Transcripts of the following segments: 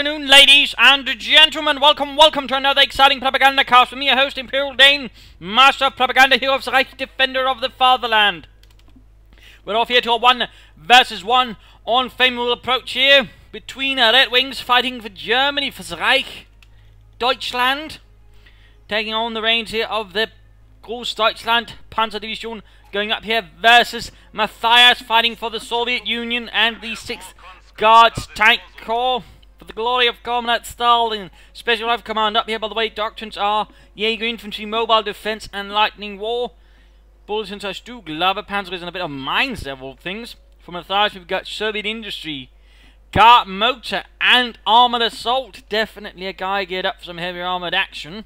afternoon, ladies and gentlemen. Welcome to another exciting Propagandacast with me, your host, Imperial Dane, Master of Propaganda, Hero of the Reich, Defender of the Fatherland. We're off here to a 1 versus 1 unfavorable approach here between RedxWings fighting for Germany, for the Reich, Deutschland, taking on the reins here of the Großdeutschland Panzerdivision, going up here versus Mathiaz fighting for the Soviet Union and the 6th Guards Tank Corps for the glory of Comrade Stalin. Special Rifle Command up here, by the way. Doctrines are Jaeger Infantry, Mobile Defense, and Lightning War. Bulletins are Stug, Lava Panzers, and a bit of mines, several things. From Mathiaz, we've got Soviet Industry, Car Motor, and Armored Assault. Definitely a guy geared up for some heavy armored action.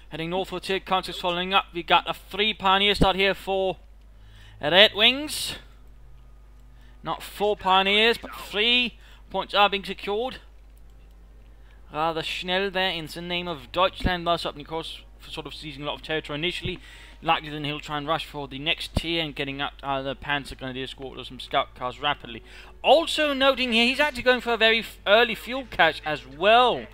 Heading northwards here, concepts following up. We've got a 3 Pioneer start here for RedxWings. Not 4 Pioneers, but 3 points are being secured. Rather schnell there in the name of Deutschland, thus up, of course, for sort of seizing a lot of territory initially. Likely then he'll try and rush for the next tier and getting up the Panzer Grenadier Squad or some scout cars rapidly. Also noting here, he's actually going for a very early fuel cache as well.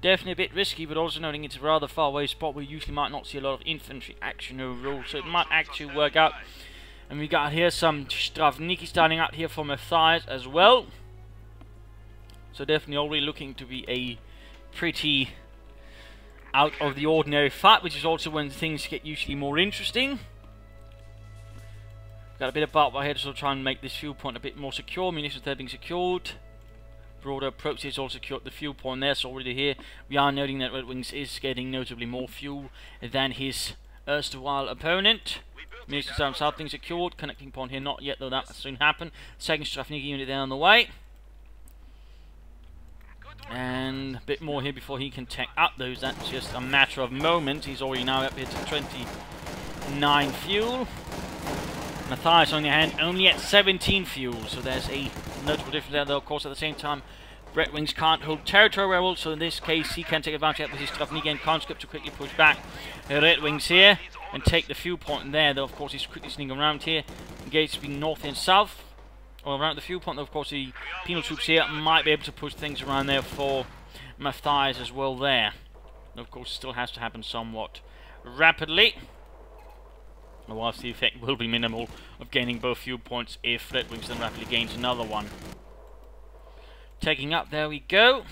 Definitely a bit risky, but also noting it's a rather far away spot where you usually might not see a lot of infantry action overall, so it might actually work out. And we got here some Stravniki starting out here for Mathiaz as well. So definitely already looking to be a pretty out of the ordinary fight, which is also when things get usually more interesting. Got a bit of barbed wire here to sort of try and make this fuel point a bit more secure. Munitions there being secured. Broader approach is also secured the fuel point there, so already here we are noting that RedxWings is getting notably more fuel than his erstwhile opponent. Munitions down south being secured, connecting point here not yet, though that will soon happen. Second Stravniki unit there on the way. And a bit more here before he can take up those, that's just a matter of moments. He's already now up here to 29 fuel. Mathiaz on the hand only at 17 fuel, so there's a notable difference there, though of course at the same time RedxWings can't hold territory well, so in this case he can take advantage of his Stravniki and conscript to quickly push back RedxWings here and take the fuel point there, though of course he's quickly sneaking around here, engaged between north and south, or around the fuel point, though of course the penal troops here might be able to push things around there for Mathiaz as well there. Though of course it still has to happen somewhat rapidly, whilst the effect will be minimal of gaining both fuel points if RedxWings then rapidly gains another one. Taking up, there we go.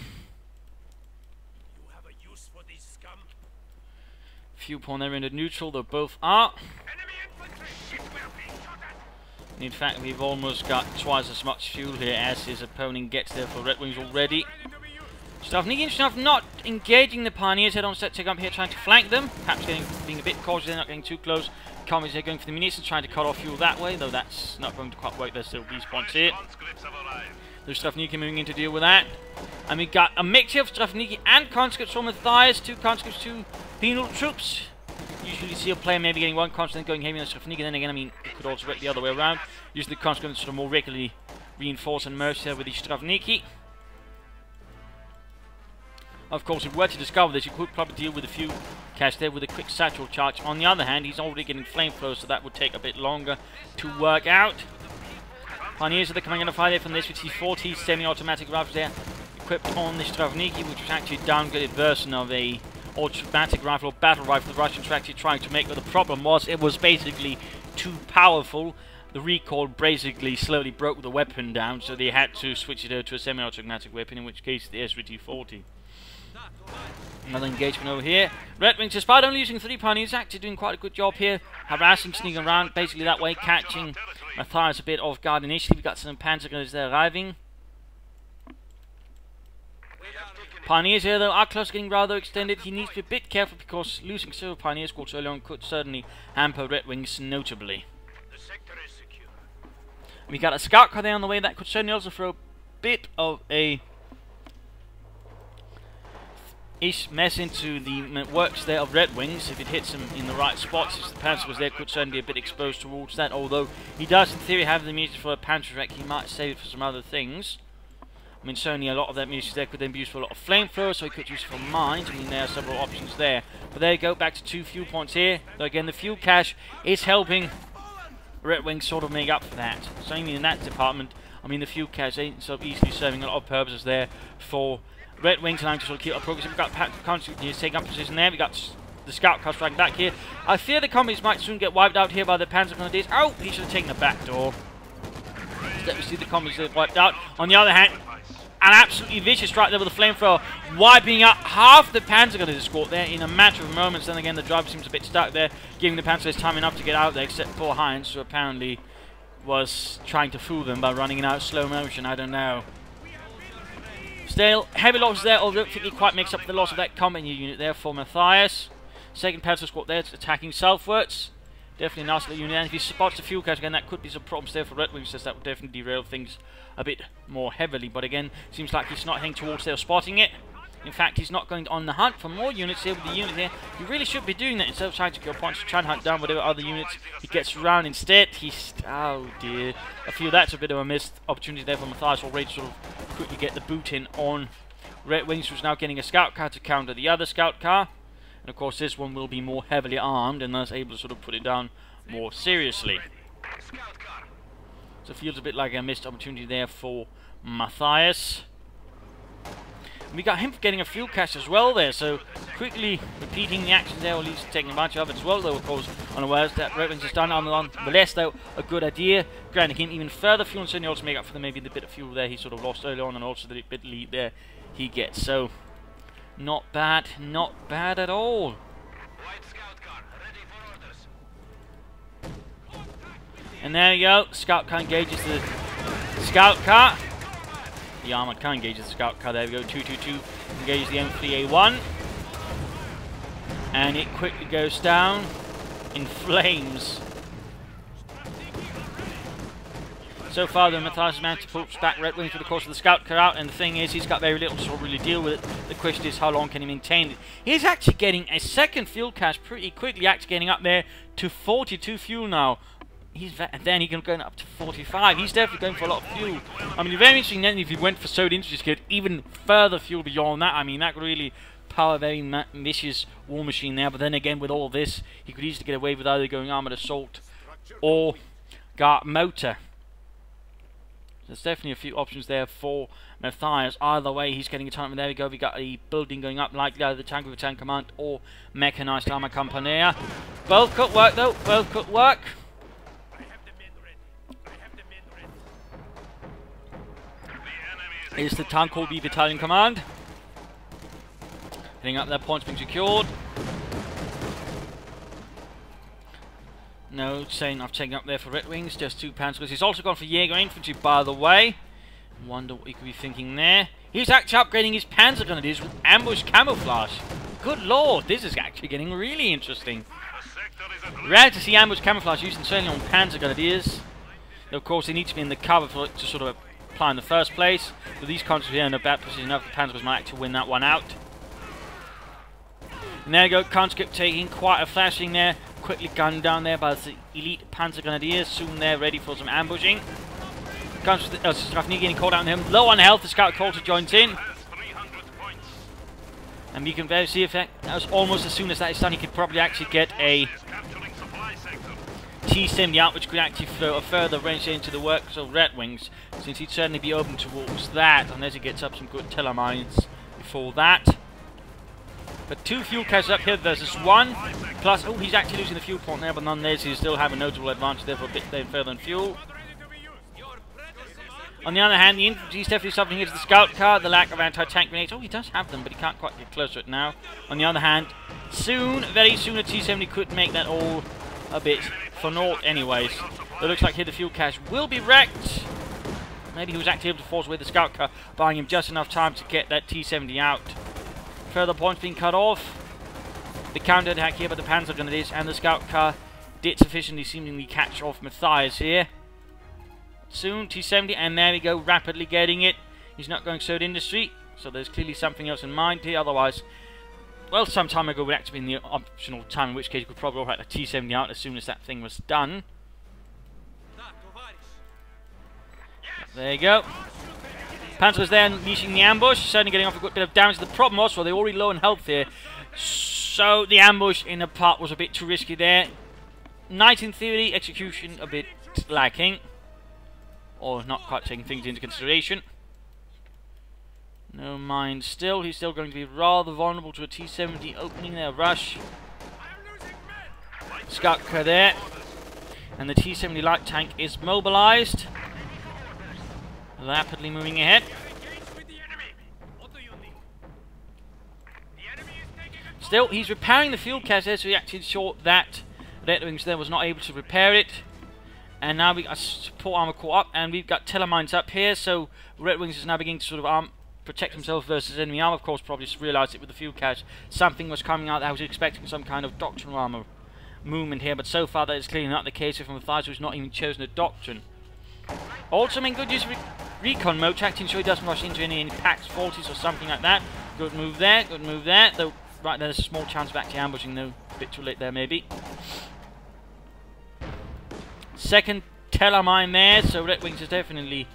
Fuel point there in the neutral, though both are. In fact, we've almost got twice as much fuel here as his opponent gets there for RedxWings already. Stravniki enough not engaging the Pioneers head on set, taking up here trying to flank them. Perhaps being a bit cautious, they're not getting too close. Commies here going for the munitions, trying to cut off fuel that way, though that's not going to quite work. There's still these points here. There's Stravniki moving in to deal with that. And we got a mixture of Stravniki and conscripts from Mathiaz, 2 conscripts, 2 penal troops. Usually see a player maybe getting 1 conscript going heavy on Stravniki, and then again, I mean, it could also work the other way around. Usually the conscripts sort of more regularly reinforce and merge there with the Stravniki. Of course, if we were to discover this, you could probably deal with a few cash there with a quick satchel charge. On the other hand, he's already getting flamethrowers, so that would take a bit longer to work out. Pioneers are coming in a fire there from this with the 40 semi-automatic rifles there, equipped on the Stravniki, which was actually a downgraded version of a automatic rifle or battle rifle the Russians were actually trying to make, but the problem was it was basically too powerful. The recoil basically slowly broke the weapon down, so they had to switch it over to a semi-automatic weapon, in which case the SVT-40. Another engagement over here. RedxWings, despite only using 3 Pioneers, actually doing quite a good job here, harassing, sneaking around, basically that way, catching Mathiaz a bit off guard initially. We've got some Panzer Gunners there arriving. Pioneers here, though, are close, getting rather extended. He needs to be a bit careful because losing several Pioneer squads early on could certainly hamper RedxWings notably. We got a scout car there on the way that could certainly also throw a bit of a mess into the works there of RedxWings. If it hits him in the right spots, if the Panzer was there, could certainly be a bit exposed towards that, although he does in theory have the munitions for a Panzer wreck. He might save it for some other things. I mean, certainly a lot of that munitions there could then be used for a lot of flamethrowers, so he could use it for mines. I mean, there are several options there. But there you go, back to 2 fuel points here. Though again, the fuel cache is helping RedxWings sort of make up for that. So I mean, in that department, I mean, the fuel cache ain't so easily serving a lot of purposes there for RedxWings, allowing to sort of keep up progress. We've got constantly taking up position there. We got the scout car striking back here. I fear the commies might soon get wiped out here by the Panzer Grenadiers. Oh, he should have taken the back door. Let me see the commies get wiped out. On the other hand, an absolutely vicious strike there with the flamethrower, wiping out half the Panzer Grenadier escort there in a matter of moments. Then again, the driver seems a bit stuck there, giving the Panzers time enough to get out there, except for Heinz, who apparently was trying to fool them by running in out slow motion. I don't know. Still, heavy losses there, although I don't think he quite makes up for the loss of that company unit there for Mathiaz. Second Panzer squad there, it's attacking southwards. Definitely a nice little unit, and if he spots the fuel cache again, that could be some problems there for RedxWings, since that would definitely derail things a bit more heavily. But again, seems like he's not heading towards there, spotting it. In fact, he's not going on the hunt for more units here with the unit here. He really should be doing that instead of trying to kill points to try and hunt down whatever other units he gets around. Instead, he's... oh dear. I feel that's a bit of a missed opportunity there for Mathiaz already to sort of quickly get the boot in on RedxWings, who's now getting a scout car to counter the other scout car. And of course, this one will be more heavily armed and thus able to sort of put it down more seriously. So it feels a bit like a missed opportunity there for Mathiaz. We got him getting a fuel cache as well there, so quickly repeating the action there, or at least taking advantage of it as well, though of course unawares that RedxWings has done. Nonetheless, though, a good idea, granting him even further fuel, and certainly also make up for maybe the bit of fuel there he sort of lost early on, and also the bit lead there he gets. So not bad at all. And there you go, scout car engages the scout car. The armoured car engages the scout car. There we go, 222 engages the M3A1. And it quickly goes down in flames. So far, the Mathiaz has managed to push back RedxWings for the course of the scout car out, and the thing is, he's got very little to sort of really deal with it. The question is, how long can he maintain it? He's actually getting a second fuel cache pretty quickly, actually getting up there to 42 fuel now. Then he can go up to 45. He's definitely going for a lot of fuel. I mean, very interesting then if he went for Soda Industries, get even further fuel beyond that. I mean, that could really power a very vicious war machine there. But then again, with all this, he could easily get away with either going armoured assault or Gart motor. There's definitely a few options there for Mathiaz. Either way, he's getting a time. There we go. We got a building going up, like either the Tank with a Tank Command or Mechanized Armour Company. Both could work, though. Both could work. Is the Tank Hall B Battalion Command. Hitting up their points being secured. No, saying I've taken up there for RedxWings, just 2 Panzers. He's also gone for Jaeger Infantry, by the way. Wonder what he could be thinking there. He's actually upgrading his Panzer Grenadiers with ambush camouflage. Good lord, this is actually getting really interesting. Rare to see ambush camouflage used certainly on Panzer Grenadiers. Though of course they need to be in the cover for it to sort of apply in the first place. But these countries here in a bad position enough, the Panzers might actually win that one out. And there you go, conscript taking quite a flashing there. Quickly gunned down there by the elite Panzer Grenadiers. Soon they're ready for some ambushing. Strafnigi getting called out on him. Low on health, the scout Coulter joins in. And you can very see if that was almost as soon as that is done, he could probably actually get a T-70 out, which could actually throw a further range into the works of RedxWings, since he'd certainly be open towards that, unless he gets up some good telemines before that. But 2 fuel caches up here versus 1. Plus, oh, he's actually losing the fuel point there, but nonetheless, he still have a notable advantage there for a bit there further in fuel. On the other hand, the infantry is definitely suffering here to the scout car, the lack of anti-tank grenades. Oh, he does have them, but he can't quite get close to it now. On the other hand, soon, very soon, a T-70 could make that all a bit for naught anyways. It looks like here the fuel cache will be wrecked. Maybe he was actually able to force away the scout car, buying him just enough time to get that T-70 out. Further points being cut off. The counter-attack here by the Panzer Grenadiers and the scout car did sufficiently seemingly catch off Mathiaz here. Soon, T-70, and there we go, rapidly getting it. He's not going Soda Industry, so there's clearly something else in mind here. Otherwise, well, some time ago would actually be in the optional time, in which case you could probably write a T-70 out as soon as that thing was done. There you go. Panzer was there unleashing the ambush, certainly getting off a good bit of damage. The problem was, well, they're already low in health here, so the ambush in the part was a bit too risky there. Knight in theory, execution a bit lacking. or not quite taking things into consideration. No mines still. He's still going to be rather vulnerable to a T-70 opening their rush. Scout car there. And the T-70 light tank is mobilized. Rapidly moving ahead. Still, he's repairing the fuel cache there, so he actually ensured that RedxWings there was not able to repair it. And now we got support armor caught up, and we've got telemines up here, so RedxWings is now beginning to sort of protect himself versus enemy armor. Of course, probably just realized it with the fuel cache. Something was coming out that I was expecting some kind of doctrine armor movement here, but so far that is clearly not the case from Mathiaz, who's not even chosen a doctrine. Also making good use of recon mode, to ensure he doesn't rush into any packs, faulties or something like that. Good move there, good move there. Though right there's a small chance of actually ambushing, though a bit too late there maybe. Second telemine there, so RedxWings is definitely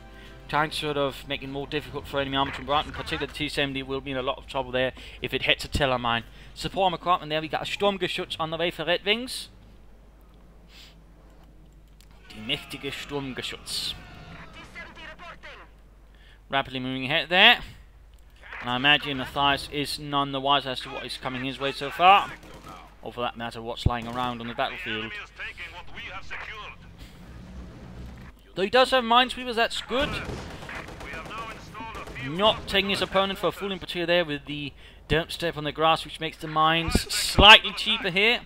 trying to sort of make it more difficult for enemy armor to run. In particular, the T-70 will be in a lot of trouble there if it hits a telemine. Support armor caught, and there we got a Sturmgeschütz on the way for RedxWings. Die mächtige Sturmgeschütz. Rapidly moving ahead there. And I imagine Mathiaz is none the wiser as to what is coming his way so far. Or for that matter, what's lying around on the battlefield. Though he does have minesweepers, that's good. Not taking his opponent for a fool in particular there with the don't step on the grass, which makes the mines slightly cheaper here.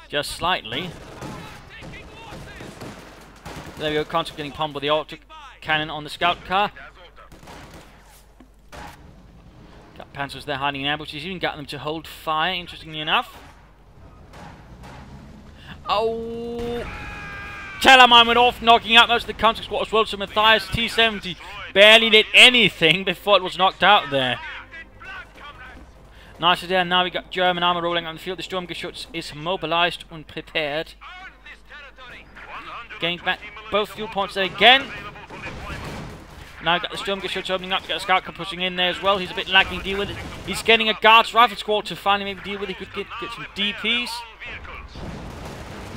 Just slightly. There we go, constantly getting pummeled with the Arctic cannon on the scout car. Got Panzers there hiding in ambush. He's even got them to hold fire, interestingly enough. Oh! Telemine went off, knocking out most of the counter squad as well, so Mathiaz T-70 barely did anything before it was knocked out there. Nicely there, now we got German armor rolling on the field. The Sturmgeschütz is mobilized and prepared. Getting back both fuel points there again. Now we've got the Sturmgeschütz opening up, got a scout car pushing in there as well. He's a bit lacking to deal with it. He's getting a guards rifle squad to finally maybe deal with it. He could get some DPs.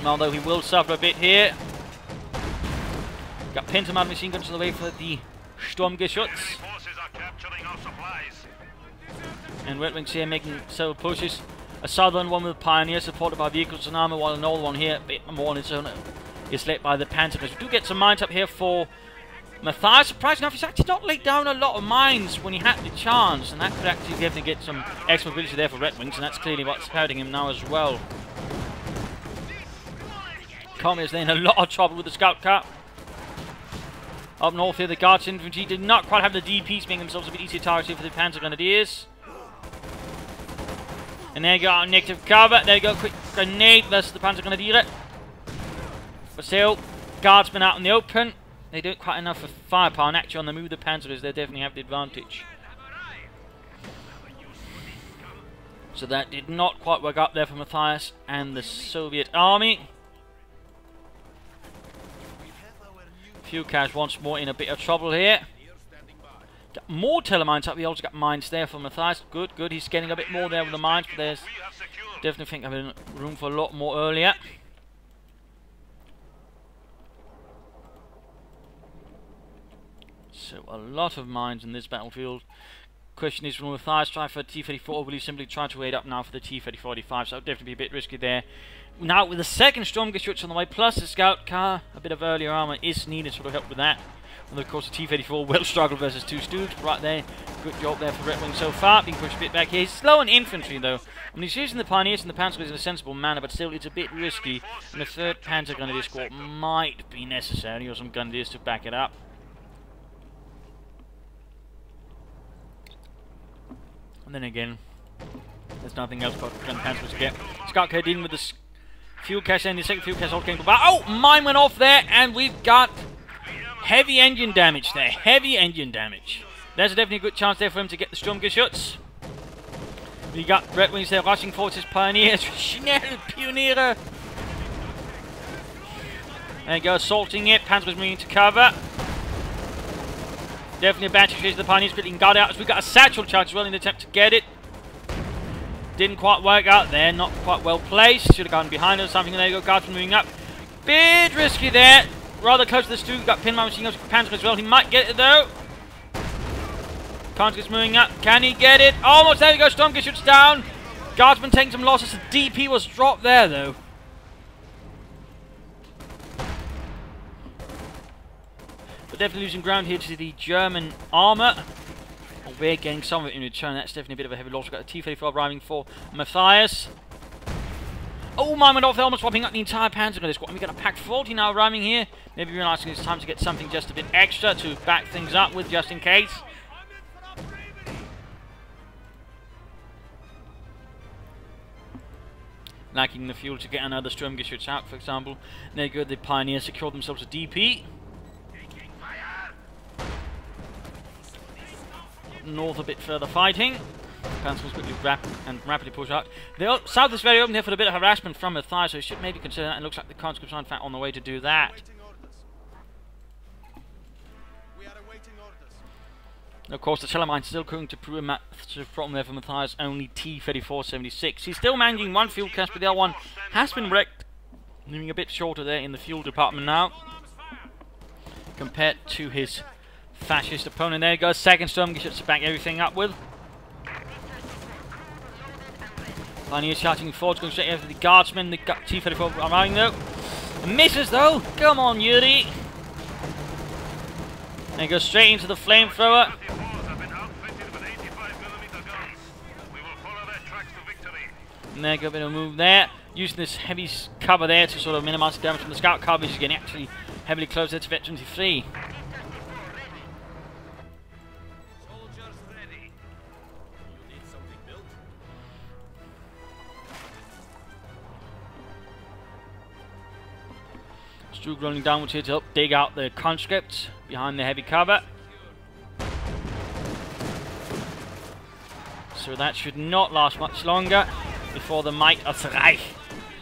Although he will suffer a bit here. Got Pentaman machine guns on the way for the Sturmgeschütz. And RedxWings here making several pushes. A southern one with Pioneer supported by vehicles and armor, while an old one here, a bit more on its own, is led by the Panzer. We do get some mines up here for Mathiaz. Surprisingly enough, he's actually not laid down a lot of mines when he had the chance, and that could actually definitely get some extra mobility there for RedxWings, and that's clearly what's hurting him now as well. Comet is in a lot of trouble with the scout car. Up north here, the Guards infantry did not quite have the DPs, making themselves a bit easier target here for the Panzer Grenadiers. And there you go, negative cover. There you go, quick grenade versus the Panzer Grenadier. But still, Guardsmen out in the open. They don't quite enough for firepower, and actually on the move the Panzers, they definitely have the advantage. So that did not quite work out there for Mathiaz and the Soviet army. Fuel cache once more in a bit of trouble here. Got more telemines up. We also got mines there for Mathiaz. Good, good. He's getting a bit more there with the mines, but there's definitely think I've been room for a lot more earlier. So a lot of mines in this battlefield. Question is, will Mathiaz try for T-34, or will he simply try to wait up now for the T-30-45? So it'll definitely be a bit risky there. Now with the second Sturmgeschütz on the way, plus the scout car, a bit of earlier armor is needed to sort of help with that. And of course the T-34 will struggle versus two Stooges, but right there, good job there for RedxWings so far, being pushed a bit back here. He's slow on infantry though. I mean, he's using the Pioneers and the Panzers in a sensible manner, but still it's a bit risky. And the third Panzer Grenadier squad might be necessary, or some Grenadiers to back it up. And then again, there's nothing else but gun Panzers to get. Scout car dealing with the fuel cache, and the second fuel cache all came back. Oh, mine went off there, and we've got heavy engine damage there. Heavy engine damage. There's definitely a good chance there for him to get the Sturmgeschütz. We got RedxWings there rushing forward his Pioneers. Schnell, Pioniere. There you go, assaulting it. Panzer was moving to cover. Definitely a bad situation. The Pioneers getting guard out as we got a satchel charge as well in the attempt to get it. Didn't quite work out there. Not quite well placed. Should have gone behind or something. There you go, Guards moving up. Bit risky there. rather close to the Stu. Got pinned by machine guns. Panzer as well. He might get it though. Panzer's moving up. Can he get it? Almost. There we go. Stormgeist shoots down. Guardsman taking some losses. The DP was dropped there though. But definitely losing ground here to the German armour. Well, we're getting some of it in return. That's definitely a bit of a heavy loss. We've got a T-34 arriving for Mathiaz. Oh, my went off there, almost swapping up the entire Panzer gun squad. And we've got a Pack 40 now arriving here. Maybe realising it's time to get something just a bit extra to back things up with, just in case. Lacking the fuel to get another Sturmgeschütz out, for example. There you go, the Pioneers secured themselves a DP. North a bit further fighting. Panzers quickly rapidly push out. The south is very open here for a bit of harassment from Mathiaz, so you should maybe consider that. It looks like the conscripts are in fact on the way to do that. Of course, the Tellermine's still going to prove a massive problem there for Mathiaz, only T-34-76. He's still managing one fuel cache, but the other one has been wrecked, leaving a bit shorter there in the fuel department now, compared to his fascist opponent. There he goes, second Sturmgeschütz to back everything up with. Pioneer shouting forward, going straight after the guardsmen. The T-34 arriving though. Misses though! Come on, Yuri! There he goes straight into the flamethrower. And there you go, a bit of a move there. Using this heavy cover there to sort of minimise the damage from the scout cover. He's getting actually heavily close there to Vet 23. Strug rolling downwards here to help dig out the conscripts behind the heavy cover. So that should not last much longer before the might of the Reich.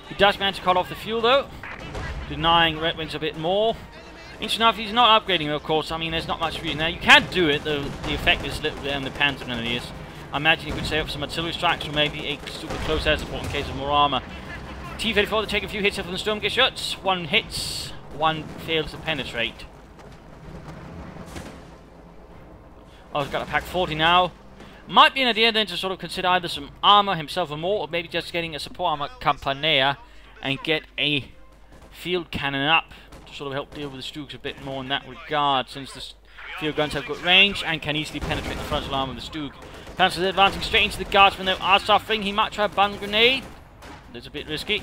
He does manage to cut off the fuel though, denying RedxWings a bit more. Interesting enough, he's not upgrading of course. I mean, there's not much reason there. You can do it, the effect is little there on the Panzer Grenadiers. I imagine you could save up some artillery strikes or maybe a super close air support in case of more armour. T-34 to take a few hits from the Sturmgeschütz. One hits, one fails to penetrate. Oh, he's got a Pack 40 now. Might be an idea then to sort of consider either some armour himself or more, or maybe just getting a support armour Campania and get a field cannon up to sort of help deal with the Stugs a bit more in that regard, since the field guns have good range and can easily penetrate the frontal armour of the Stug. Panzer's advancing straight into the guardsmen though, are suffering. He might try a bundle grenade. That's a bit risky.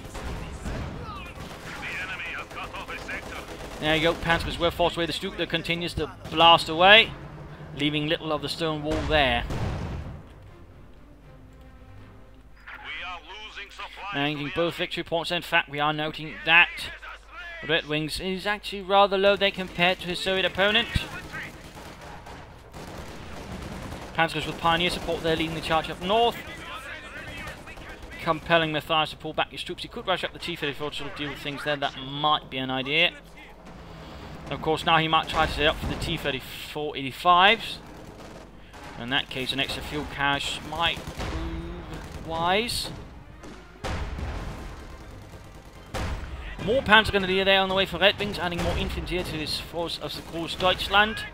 There you go, Panzers were forced away. The Stug that continues to blast away, leaving little of the stone wall there. Managing both victory points. In fact, we are noting that RedxWings is actually rather low there compared to his Soviet opponent. Panzers with Pioneer support there, leading the charge up north, compelling Mathiaz to pull back his troops. He could rush up the T-34 to sort of deal with things there. That might be an idea. Of course, now he might try to set up for the T-34-85s. In that case, an extra fuel cache might prove wise. More Panzer Grenadier there on the way for RedxWings, adding more infantry to his force of the CoH2 Deutschland.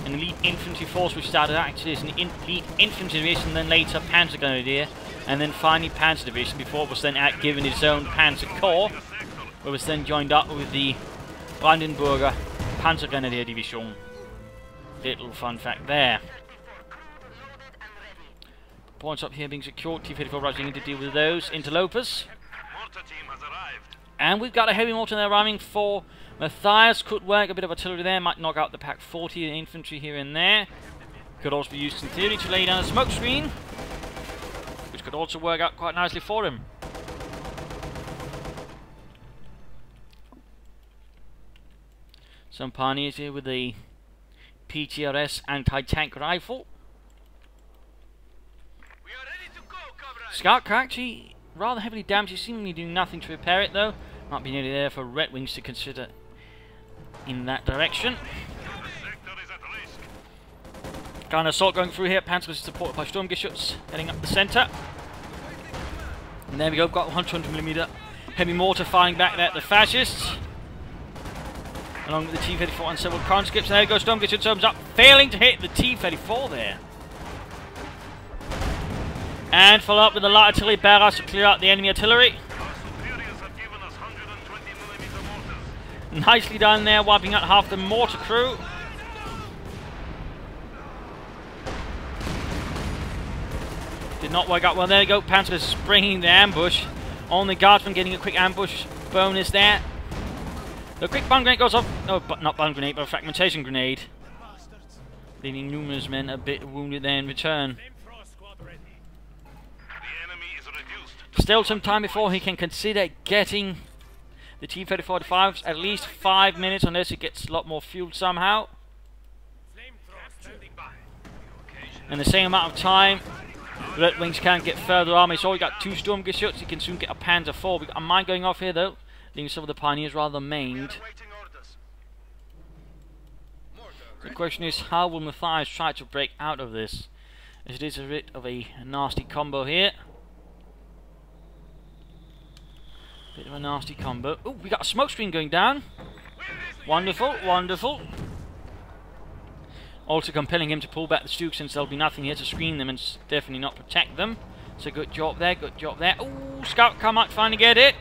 An elite infantry force which started actually as an elite infantry division, then later Panzer Grenadier, and then finally Panzer Division, before it was then given its own Panzer Corps, where it was then joined up with the Brandenburger Panzer Grenadier Division. Little fun fact there. Points up here being secured, T-34 rushing in to deal with those interlopers. And we've got a heavy mortar there arriving for Mathiaz. Could work, a bit of artillery there, might knock out the Pack 40 infantry here and there. Could also be used in theory to lay down a smoke screen, which could also work out quite nicely for him. Some Pioneers here with the PTRS anti-tank rifle. Scout car actually rather heavily damaged. He's seemingly doing nothing to repair it though. Might be nearly there for RedxWings to consider in that direction. Got an assault going through here. Panzer is supported by Sturmgeschütz heading up the centre. And there we go, got 100mm Heavy mortar firing back at the fascists. Along with the T-34 and several conscripts. And there goes Stormgeschütz opens up, failing to hit the T-34 there. And follow up with the light artillery barrage to clear out the enemy artillery. Nicely done there, wiping out half the mortar crew. Did not work out well. There you go. Panzer is springing the ambush on the guardsman, getting a quick ambush bonus there. The quick bomb grenade goes off. No, but not bomb grenade, but a fragmentation grenade. Leaving numerous men a bit wounded there in return. Still some time before he can consider getting the T-34-5s, at least 5 minutes, unless it gets a lot more fuel somehow. In the same amount of time, RedxWings can't get further army. So we got 2 Sturmgeschütz. He can soon get a Panzer IV. We got a mine going off here though, leaving some of the pioneers rather maimed. The question is, how will Mathiaz try to break out of this? As it is a bit of a nasty combo here. Bit of a nasty combo. Oh, we got a smoke screen going down. Wonderful, wonderful. Also compelling him to pull back the Stooks, since there'll be nothing here to screen them and definitely not protect them. So good job there, good job there. Oh, scout car might finally get it.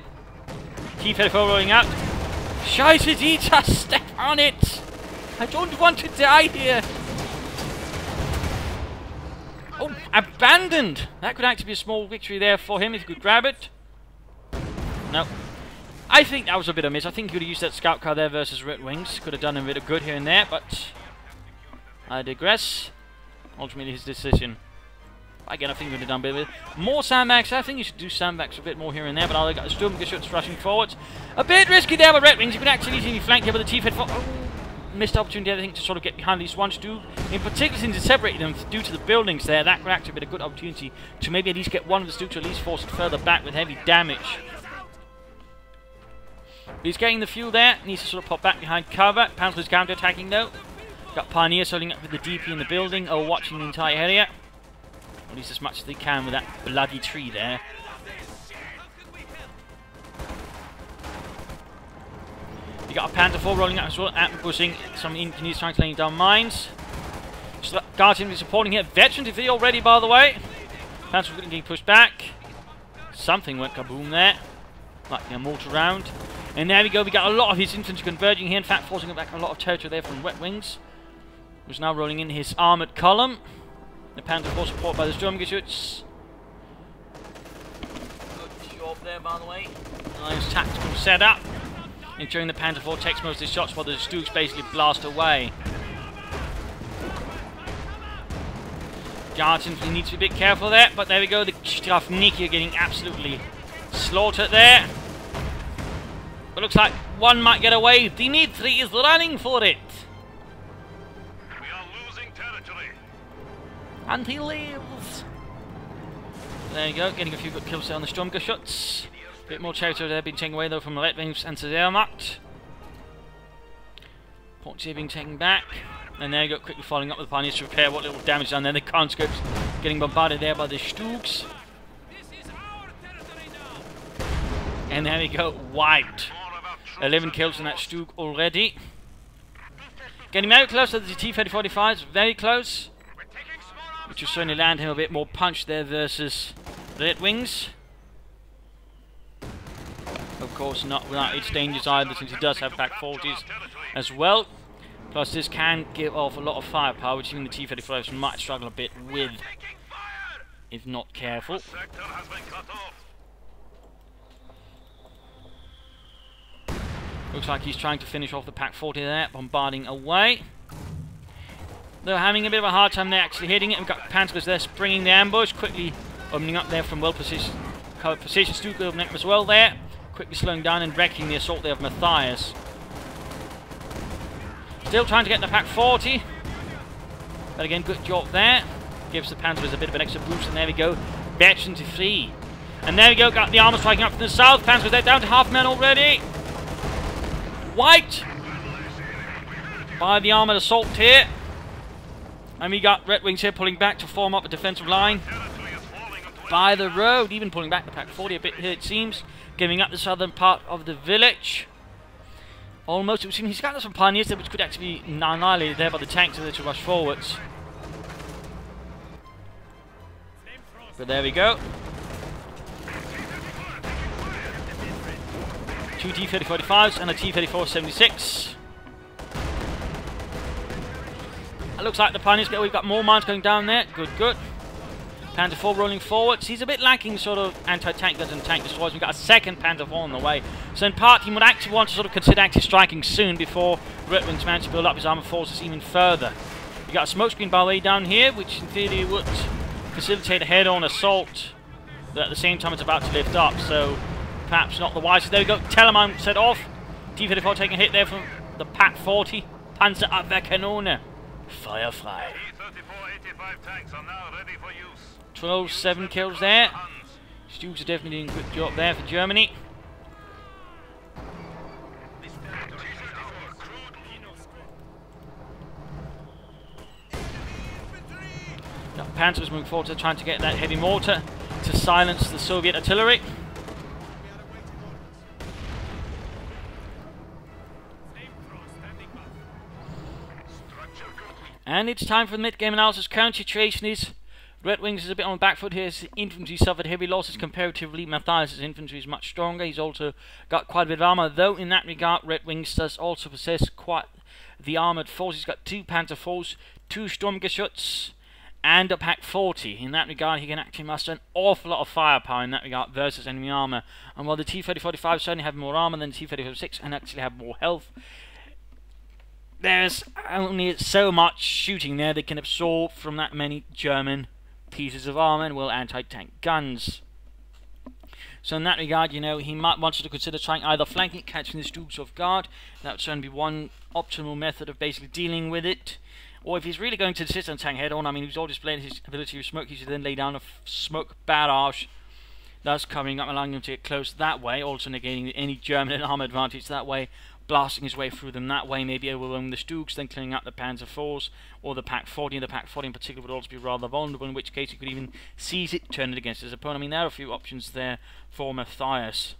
T-34 rolling out. Scheiße, Dieter, step on it. I don't want to die here. Oh, abandoned. That could actually be a small victory there for him if he could grab it. No. I think that was a bit of a miss. I think he could have used that scout car there versus RedxWings. Could have done a bit of good here and there, but I digress. Ultimately his decision. Again, I think he would have done a bit of it. More sandbags. I think you should do sandbags a bit more here and there, but I got the Sturmgeschütz rushing forwards. A bit risky there with RedxWings. You could actually easily flank here with the T-34. Oh, missed opportunity, I think, to sort of get behind these one Stug. In particular, since it separated them due to the buildings there, that could actually be a good opportunity to maybe at least get one of the Stug to at least force it further back with heavy damage. He's getting the fuel there, needs to sort of pop back behind cover. Panzer's counter-attacking though. Got Pioneers holding up with the DP in the building, or watching the entire area. At least as much as they can with that bloody tree there. You got a Panther 4 rolling out as well, ambushing some engineers trying to lay down mines. So Guardian is supporting here. Veteran defeat already, by the way. Panzer getting pushed back. Something went kaboom there. Like a mortar round. And there we go, we got a lot of his infantry converging here, in fact forcing back a lot of territory there from RedxWings. Who's now rolling in his armoured column. The Panther 4 supported by the Sturmgeschütz. Good job there, by the way. Nice tactical setup. Ensuring the Panther 4 takes most of his shots while the Stugs basically blast away. Guardians need to be a bit careful there, but there we go, the Strafniki are getting absolutely slaughtered there. But looks like one might get away. Dimitri is running for it. We are losing territory. And he lives. There you go, getting a few good kills there on the Sturmgeschütz. A bit more territory there being taken away though from the RedxWings and Wehrmacht. Ports here being taken back. And there you go, quickly following up with the Pioneers to repair what little damage done there. The conscripts getting bombarded there by the Stugs. And there we go, wiped. 11 kills in that Stug already. Getting very close to the T-3045s, very close. Which will certainly land him a bit more punch there versus RedxWings. Of course, not without its dangers either, since he does have back 40s as well. Plus, this can give off a lot of firepower, which even the T-35s might struggle a bit with, if not careful. Looks like he's trying to finish off the Pack 40 there, bombarding away. They're having a bit of a hard time there actually hitting it. We've got Panzers there springing the ambush, quickly opening up there from well-positioned positions. Stug opening up as well there. Quickly slowing down and wrecking the assault there of Mathiaz. Still trying to get the Pack 40. But again, good job there. Gives the Panzers a bit of an extra boost, and there we go. Veteran to free. And there we go, got the armor striking up from the south. Panzers there down to half men already. Wiped by the armoured assault here. And we got RedxWings here pulling back to form up a defensive line. by the road, even pulling back the Pack 40 a bit here it seems, giving up the southern part of the village. Almost, it seems he's got some pioneers there which could actually be annihilated there by the tanks as they rush forwards. But there we go. 2 T-3045s and a T-3476. It looks like the pioneers, we've got more mines going down there. Good, good. Panzer IV rolling forwards. He's a bit lacking sort of anti-tank guns and tank destroyers. We've got a second Panzer IV on the way. So in part, he would actually want to sort of consider active striking soon before RedxWings manage to build up his armoured forces even further. We've got a smokescreen by the way down here, which in theory would facilitate a head-on assault that at the same time it's about to lift up. So perhaps not the wisest. There we go. Telemann set off. T-34 taking a hit there from the Pack 40. Panzerabwehrkanone. Firefly. T-34-85 tanks are now ready for use. 12-7 kills there. Stooges are definitely doing a good job there for Germany. Got Panzers moving forward to trying to get that heavy mortar to silence the Soviet artillery. And it's time for the mid-game analysis. Current situation is RedxWings is a bit on the back foot here. His infantry suffered heavy losses comparatively. Mathiaz's infantry is much stronger. He's also got quite a bit of armour, though in that regard RedxWings does also possess quite the armoured force. He's got 2 Panzer IVs, 2 Sturmgeschütz, and a Pack 40. In that regard, he can actually muster an awful lot of firepower in that regard versus enemy armour. And while the T-3045 certainly have more armour than the T-3046 and actually have more health, there's only so much shooting there they can absorb from that many German pieces of armour and, well, anti-tank guns. So in that regard, you know, he might want to consider trying either flanking it, catching the Stooges off guard. That would certainly be one optimal method of basically dealing with it. Or if he's really going to insist on tank head-on, I mean, he's all displayed his ability to smoke. He should then lay down a smoke barrage, thus covering up, allowing him to get close that way, also negating any German armour advantage that way, blasting his way through them that way, maybe overwhelming the Stooges, then clearing up the Panzer IVs, or the Pack 40. And the Pack 40 in particular would also be rather vulnerable, in which case he could even seize it, turn it against his opponent. I mean, there are a few options there for Mathiaz.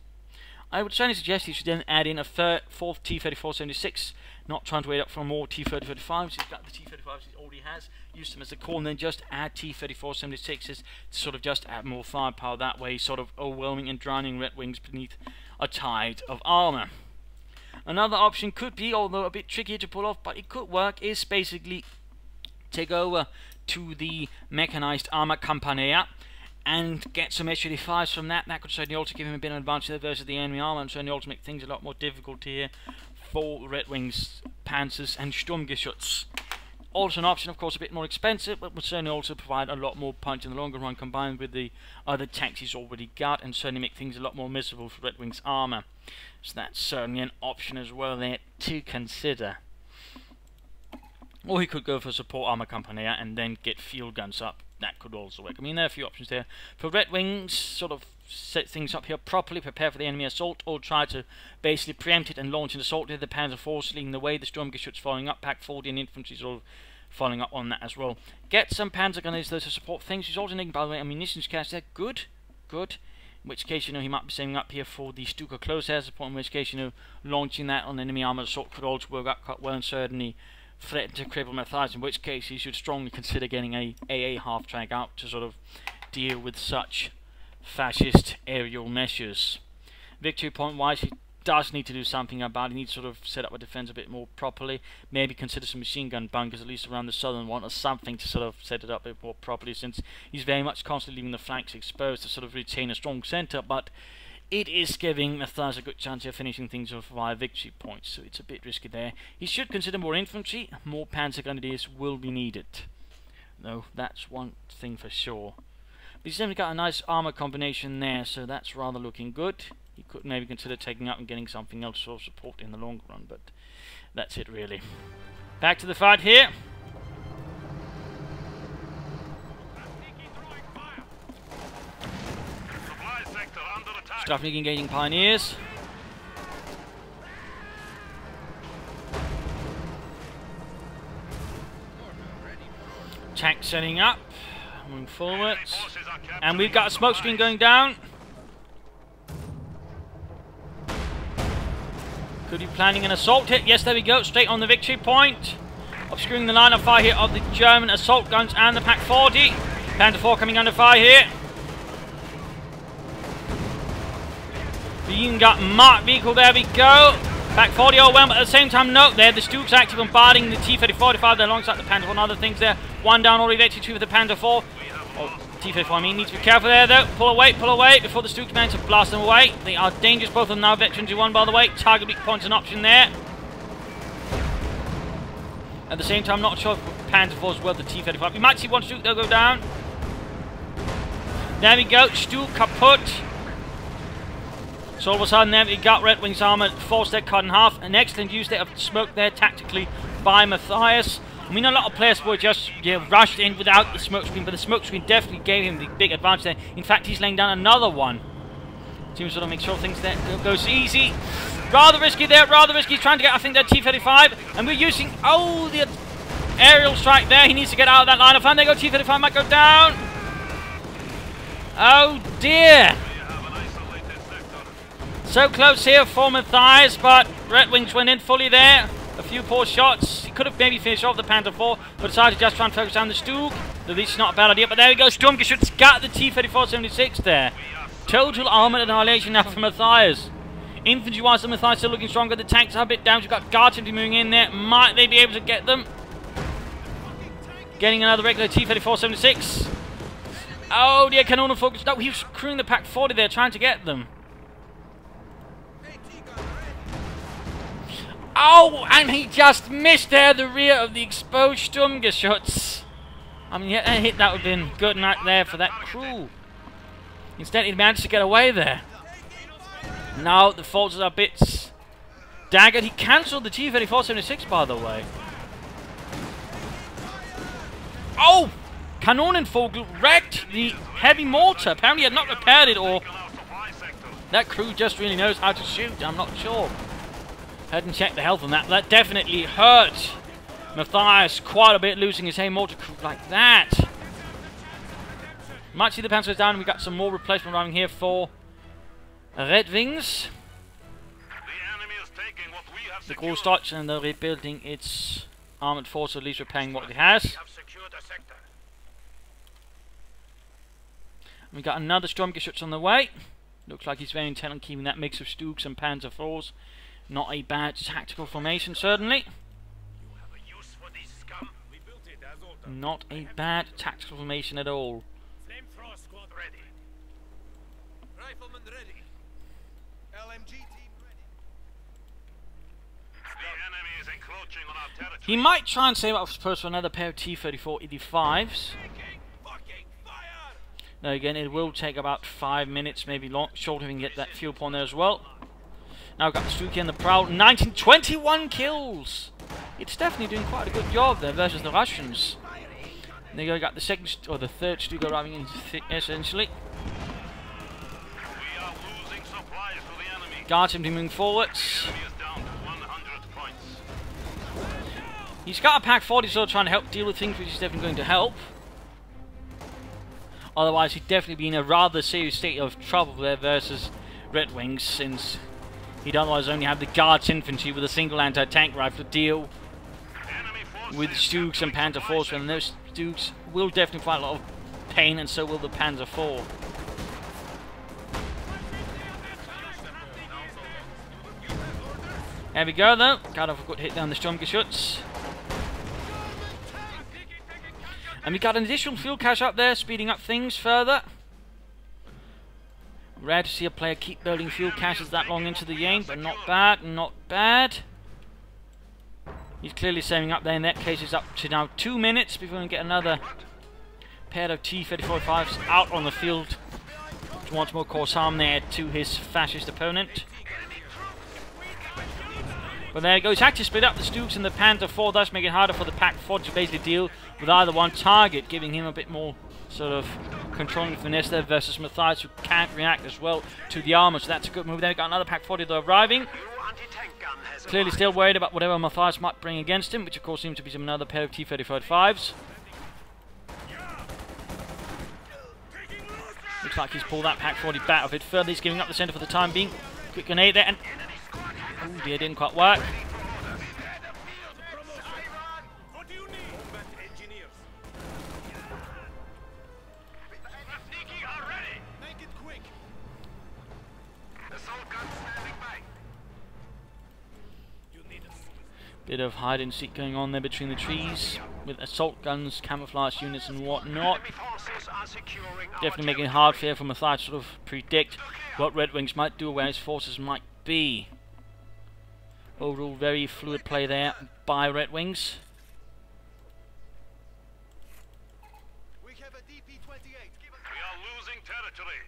I would certainly suggest he should then add in a 4th T-3476, not trying to wait up for more T-3045s. He's got the T-35s he already has, use them as a core, and then just add T-3476s to sort of just add more firepower that way, sort of overwhelming and drowning RedxWings beneath a tide of armour. Another option could be, although a bit trickier to pull off, but it could work, is basically take over to the mechanized armor Compania and get some H-35s from that. That could certainly also give him a bit of an advantage there versus the enemy armor, and certainly also make things a lot more difficult here for RedxWings, Panzers and Sturmgeschütz. Also an option, of course, a bit more expensive, but would certainly also provide a lot more punch in the longer run, combined with the other tanks he's already got, and certainly make things a lot more miserable for RedxWings armor. So that's certainly an option as well there to consider. Or he could go for support armor company and then get field guns up. That could also work. I mean, there are a few options there. For RedxWings, sort of set things up here properly, prepare for the enemy assault, or try to basically preempt it and launch an assault with the Panzer IV leading the way, the Sturmgeschütz following up, Pack 40 and infantry sort of following up on that as well. Get some Panzer gunners there to support things. He's alternating, by the way, ammunitions cache there. Good, good. In which case, you know, he might be saving up here for the Stuka close air support, in which case, you know, launching that on enemy armor assault could also work out quite well and certainly threaten to cripple Mathiaz, in which case he should strongly consider getting a AA half-track out to sort of deal with such fascist aerial measures. Victory point-wise, he does need to do something about it. He needs to sort of set up a defense a bit more properly. Maybe consider some machine gun bunkers, at least around the southern one, or something to sort of set it up a bit more properly, since he's very much constantly leaving the flanks exposed to sort of retain a strong centre, but it is giving Mathiaz a good chance of finishing things off via victory points, so it's a bit risky there. He should consider more infantry. More Panzer Grenadiers will be needed, though that's one thing for sure. But he's definitely got a nice armour combination there, so that's rather looking good. He could maybe consider taking up and getting something else for support in the long run, but that's it really. Back to the fight here. Stuffnik engaging pioneers. Tank setting up. moving forwards. And we've got a smoke screen going down. Could be planning an assault hit. Yes, there we go. Straight on the victory point. Obscuring the line of fire here of the German assault guns and the Pak 40. Panther 4 coming under fire here. We even got marked vehicle. There we go. Pak 40 overwhelmed, but at the same time, note there, the Stuke's actually bombarding the T-30-45 there alongside the Panther 4 and other things there. One down already there, T2 with the Panther 4. Oh, T-34, I mean, need to be careful there though. Pull away before the Stuke's manage to blast them away. They are dangerous, both of them now. Veterans who won, by the way. Target weak point's an option there. At the same time, not sure if Panther 4 is worth the T-35. We might see one Stuke though go down. There we go, Stuke kaput. So all of a sudden there we got RedxWings armor force there cut in half. An excellent use there of smoke there tactically by Mathiaz. I mean, a lot of players were just rushed in without the smoke screen, but the smoke screen definitely gave him the big advantage there. In fact, he's laying down another one. Seems sort of make sure things there goes easy. Rather risky there, rather risky. He's trying to get, I think, that T-35. And we're using, oh, the aerial strike there. He needs to get out of that line of fire. There go, T-35 might go down. Oh, dear. So close here for Mathiaz, but RedxWings went in fully there. A few poor shots. He could have maybe finished off the Panther 4, but decided to just try and focus down the Stuke. At least not a bad idea, but there we go. Sturmgeschütz got the T-34-76 there. Total armor annihilation now from Mathiaz. Infantry-wise, the Mathiaz still looking stronger. The tanks are a bit down. We've got guards moving in there. Might they be able to get them? Getting another regular T-34-76. Oh dear, Kanonen focus. No, he was crewing the Pak 40 there, trying to get them. Oh, and he just missed there the rear of the exposed Sturmgeschütz. I mean, yeah, a hit that would have been good night there for that crew. Instead, he managed to get away there. Now the forces are bits daggered. He cancelled the T-34-76, by the way. Oh! Kanonenvogel wrecked the heavy mortar. Apparently, he had not repaired it, or that crew just really knows how to shoot. I'm not sure. Hadn't checked the health on that. That definitely hurt Mathiaz quite a bit, losing his heavy mortar crew like that. Might see the Panzers down. We got some more replacement arriving here for RedxWings. The Groß Deutsch, and they're rebuilding its armored force, or at least repairing what it has. We got another Sturmgeschütz on the way. Looks like he's very intent on keeping that mix of Stukes and Panzer IVs. Not a bad tactical formation, certainly. Not a bad tactical formation at all. He might try and save up his purse for another pair of T-34-85s. Now again, it will take about 5 minutes, maybe shorter if we can get that fuel point there as well. Now we've got the Stuke and the Prowl. 1921 kills! It's definitely doing quite a good job there versus the Russians. And they got the second or the third Stuke arriving in essentially. Guards him to moving forwards. He's got a Pak 40 still trying to help deal with things, which is definitely going to help. Otherwise, he'd definitely be in a rather serious state of trouble there versus RedxWings, since he'd otherwise only have the Guards infantry with a single anti-tank rifle to deal with Stukes and Panzer IVs, and those Stukes will definitely fight a lot of pain, and so will the Panzer IV. There we go though, got off a good hit down the Sturmgeschütz. And we got an additional fuel cache up there, speeding up things further. Rare to see a player keep building fuel caches that long into the game, but not bad, not bad. He's clearly saving up there. In that case, it's up to now 2 minutes before we can get another pair of T-34-85s out on the field to once more cause harm there to his fascist opponent. But there he goes. He's actually split up the Stukes and the Panther IV, thus making it harder for the Pak 40 to basically deal with either one target, giving him a bit more sort of controlling finesse there versus Mathiaz, who can't react as well to the armor. So that's a good move. There we got another Pak 40 though arriving. Clearly still worried about whatever Mathiaz might bring against him, which of course seems to be another pair of T-35s. Looks like he's pulled that Pack 40 back a bit further. He's giving up the centre for the time being. Quick grenade there, and oh dear, didn't quite work. Bit of hide and seek going on there between the trees with assault guns, camouflage units and whatnot. Definitely making it hard here for Mathiaz to sort of predict what RedxWings might do, where his forces might be. Overall very fluid play there by RedxWings. We have a DP-28. We are losing territory.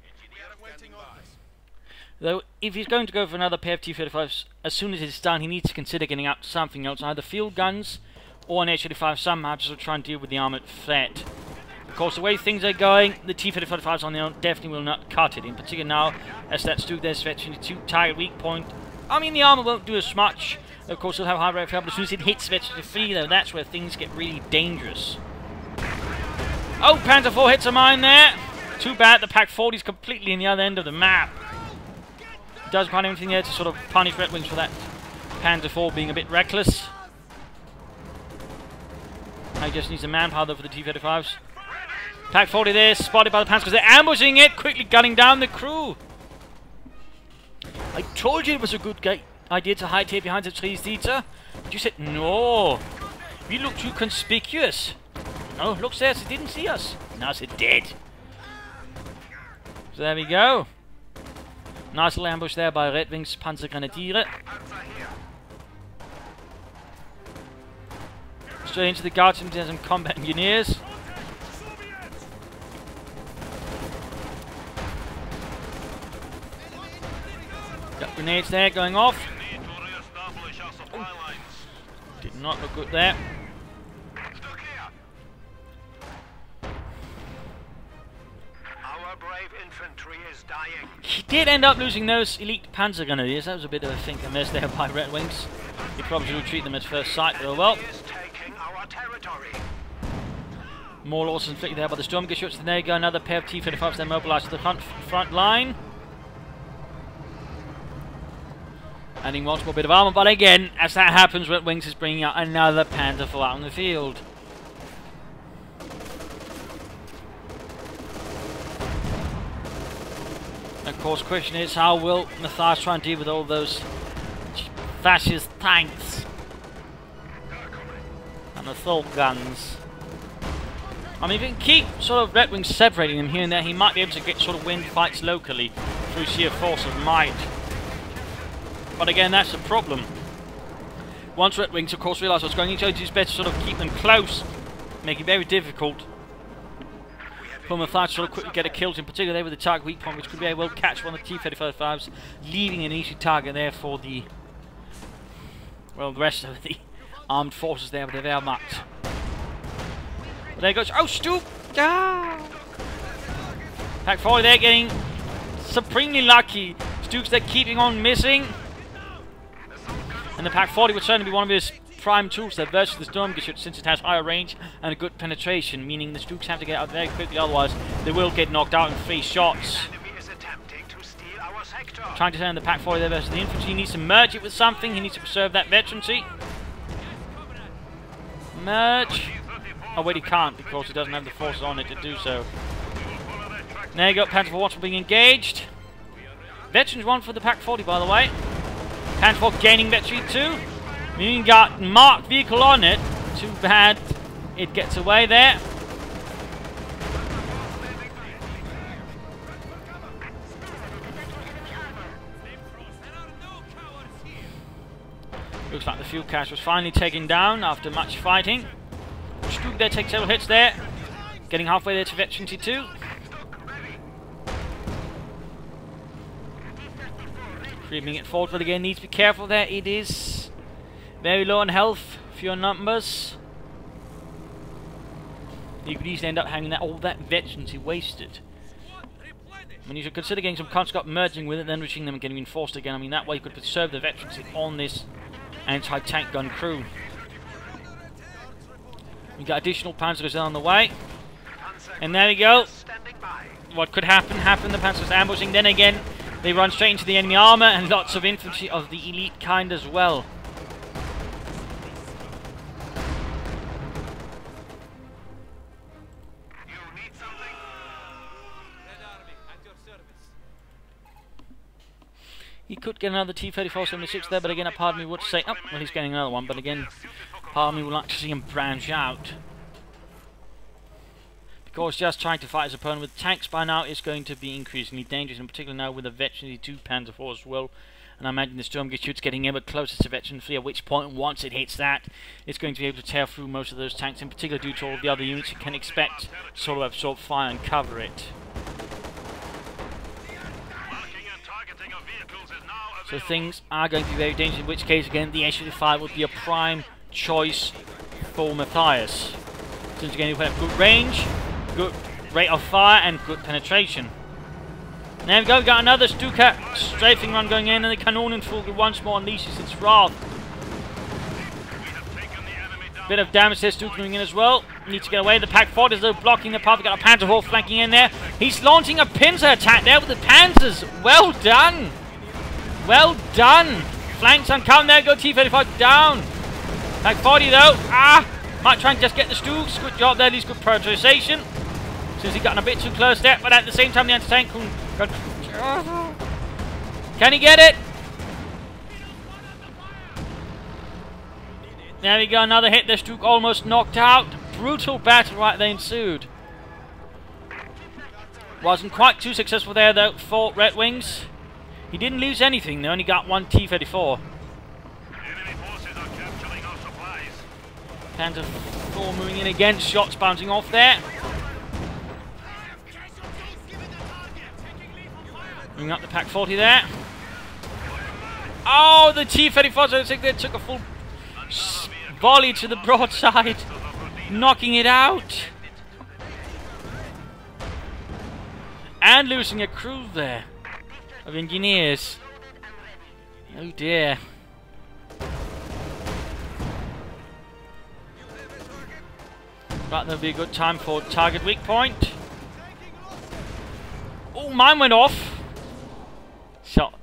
Engineers waiting on us. Though, if he's going to go for another pair of T-35s, as soon as it's done, he needs to consider getting out something else, either field guns or an H-35 somehow, just to try and deal with the armoured threat. Of course, the way things are going, the T-35s on their own definitely will not cut it, in particular now, as that Stuke there's stretching to target weak point. I mean, the armour won't do as much. Of course, it'll have high rate of fire, but as soon as it hits Veteran 3, though, that's where things get really dangerous. Oh, Panther 4 hits a mine there. Too bad, the Pack 40 is completely in the other end of the map. Does quite anything there to sort of punish RedxWings for that Panther 4 being a bit reckless. He just needs the manpower though for the T-35s. Pack 40 there, spotted by the Panthers because they're ambushing it, quickly gunning down the crew. I told you it was a good idea to hide here behind the trees, Dieter. But you said no. We look too conspicuous. Oh, looks there, they didn't see us. Now they're dead. So there we go. Nice little ambush there by RedxWings Panzergrenadiere. Straight into the guards and some combat engineers. Got grenades there going off. Oh. Did not look good there. Infantry is dying. He did end up losing those elite Panzer Grenadiers. That was a bit of a think and miss there by RedxWings. He probably should retreat them at first sight, but oh well. More losses inflicted there by the Sturmgeschütz. There you go, another pair of T-35s then mobilised to the front line. Adding once more bit of armour, but again, as that happens, RedxWings is bringing out another Panther 4 out on the field. Of course, the question is, how will Mathiaz try and deal with all those fascist tanks and assault guns? I mean, if he can keep sort of RedxWings separating them here and there, he might be able to get sort of win fights locally through sheer force of might. But again, that's the problem. Once RedxWings, of course, realise what's going on, it's better to sort of keep them close, make it very difficult for Mathiaz to sort of quickly get a kill, in particular there with the target weak point, which could be able to catch one of the T-35s, leaving an easy target there for the, well, the rest of the armed forces there with the Wehrmacht. But there goes, oh, Stuke! Ah! Pack 40 there getting supremely lucky. Stuke's there keeping on missing. And the Pack 40 would certainly be one of his prime tools there versus the Sturmgeschütz, since it has higher range and a good penetration, meaning the Stukes have to get out very quickly, otherwise they will get knocked out in 3 shots. Trying to turn the Pack 40 there versus the infantry. He needs to merge it with something. He needs to preserve that veterancy. Merge. Oh wait, he can't because he doesn't have the forces on it to do so. There you go, Panther 4 being engaged. Veterans 1 for the Pack 40, by the way. Panther 4 gaining veteran 2. You got marked vehicle on it. Too bad it gets away there. Looks like the fuel cache was finally taken down after much fighting. Stuke there takes several hits there. Getting halfway there to veteran 2. Creeping it forward, but again needs to be careful there. It is very low on health, fewer numbers. You could easily end up having all that veterancy wasted. When you should consider getting some conscript merging with it, then reaching them and getting reinforced again. I mean, that way you could preserve the veterancy on this anti-tank gun crew. We got additional panzers on the way. And there we go. What could happen, happened. The panzers ambushing. Then again, they run straight into the enemy armor and lots of infantry of the elite kind as well. He could get another T-34-76 there, but again, a part of me would say, oh, well, he's getting another one, but again, part of me would like to see him branch out. Because just trying to fight his opponent with tanks by now is going to be increasingly dangerous, in particular now with the Veteran 2 Panzer IV as well. And I imagine the Sturmgeschütz getting ever closer to Veteran 3, at which point, once it hits that, it's going to be able to tear through most of those tanks, in particular due to all the other units you can expect to sort of absorb fire and cover it. So things are going to be very dangerous, in which case, again, the H-35 would be a prime choice for Mathiaz. Since again, you have good range, good rate of fire, and good penetration. There we go, we got another Stuka strafing run going in, and the Kanonenvogel once more unleashes its wrath. Bit of damage there, Stuka coming in as well. Needs to get away. The Pack 4 is though blocking the path. We got a Panzer IV flanking in there. He's launching a pincer attack there with the Panzers. Well done! Well done! Flanks uncovered. There we go, T-35 down. Pack 40 though. Might try and just get the Stuks. Good job there, at least good prioritization. Since he got a bit too close there, but at the same time the anti-tank can he get it? There we go, another hit. The Stuk almost knocked out. Brutal battle right there ensued. Wasn't quite too successful there though for RedxWings. He didn't lose anything, they only got one T-34. Panzer IV moving in again, shots bouncing off there. Moving up the Pack 40 there. Oh, the T-34s, I think they took a full volley to the broadside, knocking it out. And losing a crew there of engineers. Oh dear. Right, there'll be a good time for target weak point. Oh, mine went off. Shot.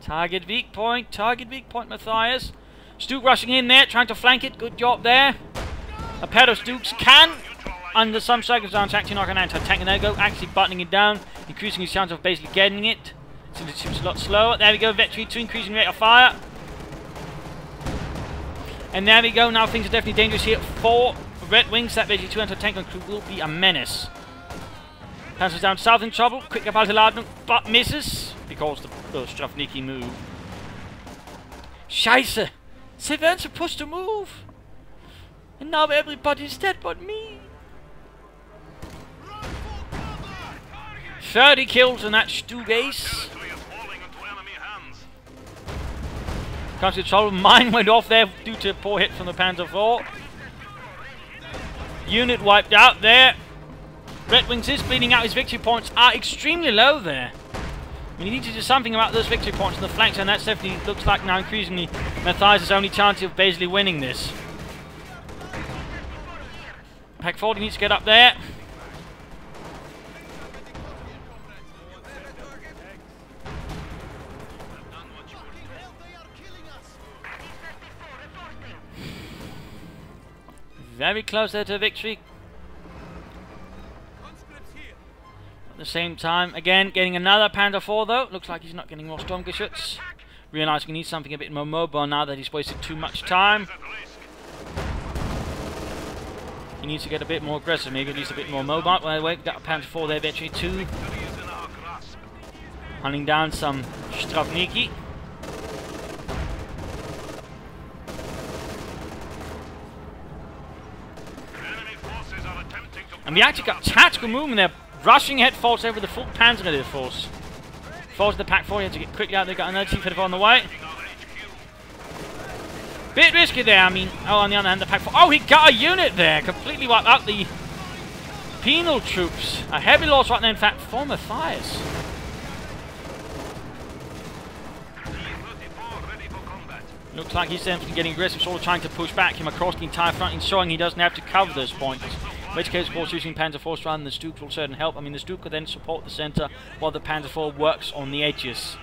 Target weak point, Mathiaz. Stuk rushing in there, trying to flank it. Good job there. A pair of Stuks can, under some circumstances, actually knock an anti-tank. And there we go, actually buttoning it down, increasing his chance of basically getting it. Since it shoots a lot slower. There we go, Veteran 2 increasing rate of fire. And there we go, now things are definitely dangerous here for RedxWings. That basically 2 anti-tank on crew will be a menace. Panzer's down south in trouble. Quick Ladung, but misses because the Strafniki move. Scheiße! They weren't supposed to move! And now everybody's dead but me! 30 kills in that Stu base. Comes to trouble. Mine went off there due to a poor hit from the Panzer IV. Unit wiped out there. RedxWings is bleeding out. His victory points are extremely low there. We need to do something about those victory points on the flanks, and that definitely looks like now increasingly Mathiaz's only chance of basically winning this. Pack 40 needs to get up there. Very close there to victory. At the same time, again, getting another Panzer IV though. Looks like he's not getting more Sturmgeschütz. Realising he needs something a bit more mobile now that he's wasted too much time. He needs to get a bit more aggressive, maybe at least a bit more mobile. Well, anyway, got a Panzer IV there, Veteran 2. Hunting down some Strafniki. And we actually got tactical movement there. Rushing ahead force over the full Panzer force. Force the Pack 4, you have to get quickly out. They got another T-34 on the way. Bit risky there, I mean. Oh, on the other hand, the Pack 4. Oh, he got a unit there. Completely wiped out the penal troops. A heavy loss right there, in fact, for Mathiaz. Looks like he's definitely getting aggressive, sort of trying to push back him across the entire front, ensuring he doesn't have to cover those points. In which case, of course, using Panzer Force rather than the Stuke will certainly help. I mean, the Stuke could then support the centre while the Panzer IV works on the edges.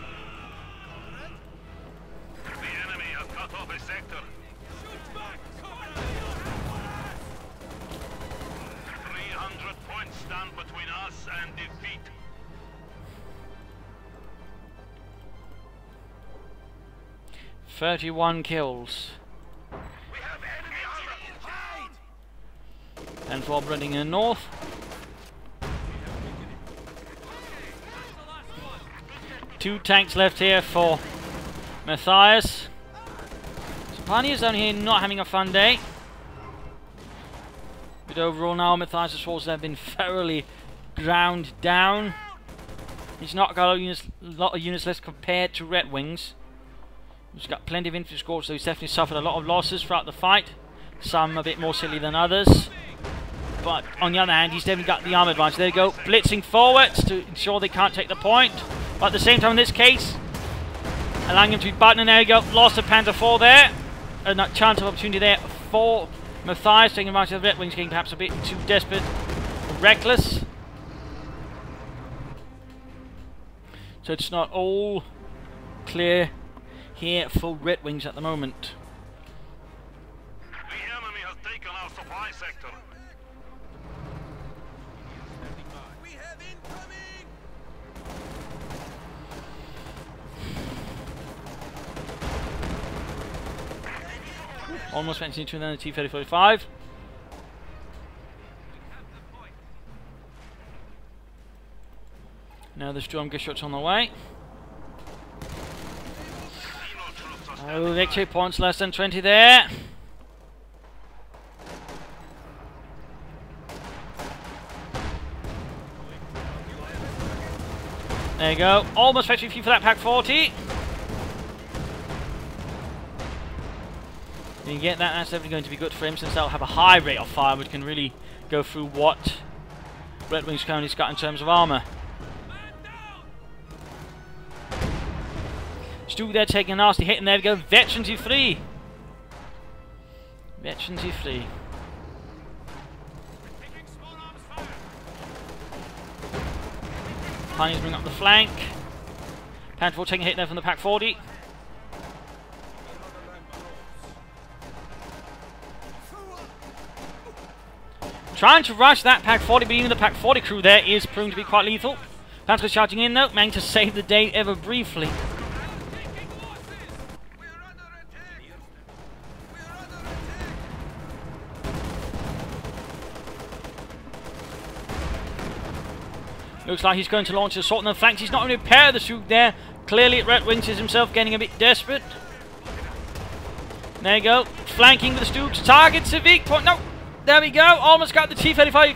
The enemy has cut off a sector. 300 points stand between us and defeat. "31 kills. We have enemy armor. And for running in the north. Two tanks left here for Mathiaz. So Pioneers down here not having a fun day. But overall now Mathiaz's forces have been thoroughly ground down. He's not got a lot of units left compared to RedxWings. He's got plenty of infantry scores, so he's definitely suffered a lot of losses throughout the fight. Some a bit more silly than others. But on the other hand, he's definitely got the armor advantage. There you go, blitzing forwards to ensure they can't take the point. But at the same time in this case, allowing him to be buttoned, and there you go, lost of Panzer IV there. A chance of opportunity there for Mathiaz, taking advantage of the RedxWings, getting perhaps a bit too desperate or reckless. So it's not all clear here for RedxWings at the moment. The enemy has taken our supply sector. We have incoming. Almost went into the T-3045. Now the Sturmgeschütz on the way. Oh, victory points less than 20 there. There you go. Almost victory for that Pack 40. You get that, that's definitely going to be good for him, since they'll have a high rate of fire, which can really go through what RedxWings currently's got in terms of armour. Stu there taking a nasty hit, and there we go, Veterans you free. Veterans you free. Pioneers bring up the flank. Panzer IV taking a hit there from the Pack 40. Trying to rush that Pack 40, but even the Pack 40 crew there is proving to be quite lethal. Panzer charging in though, managing to save the day ever briefly. Looks like he's going to launch an assault on the flanks. He's not going to repair the Stuke there. Clearly RedxWings is himself getting a bit desperate. There you go, flanking with the Stukes. Targets a weak point. No, there we go. Almost got the T-35.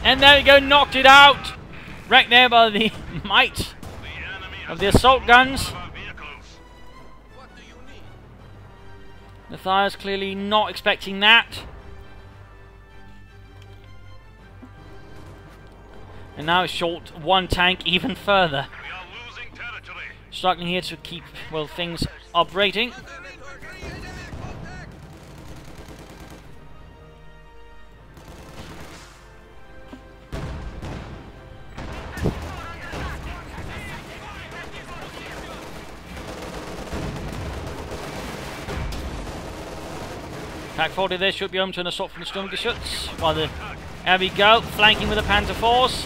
And there we go, knocked it out. Wrecked there by the might of the assault guns. Mathiaz clearly not expecting that. And now it's short one tank even further. We are losing territory. Struggling here to keep, well, things operating. Pack 40 there should be home to an assault from the Sturmgeschütz. There we go, flanking with the Panzer Force.